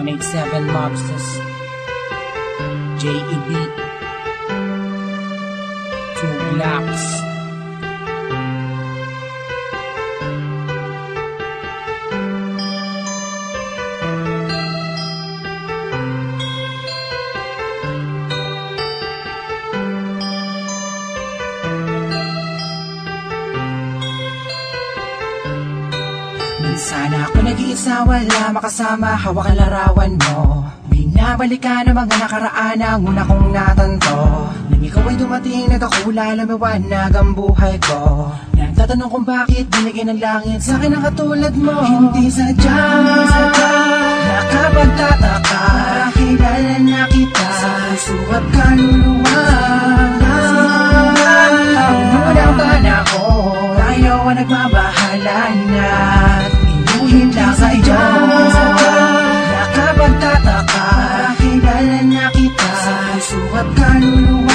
187 Mobsters, JEB, 2 Blocks. Minsan ako nag-iisa, wala makasama, hawak ang larawan mo. Binabalikan ang mga nakaraan ang una kong natanto. Nang ikaw ay dumating, nagkakula, lumiwanag ang buhay ko. Nagtatanong kung bakit binigyan ng langit sa akin ang katulad mo. Hindi sadya, nakapagtataka, kilala na kita sa puso at kaluluwa. Ang unang panahon, tayo ang nagmamahalan at inuhin lang sa iyo. Nakapagtataka, kilala na kita sa puso at kaluluwa.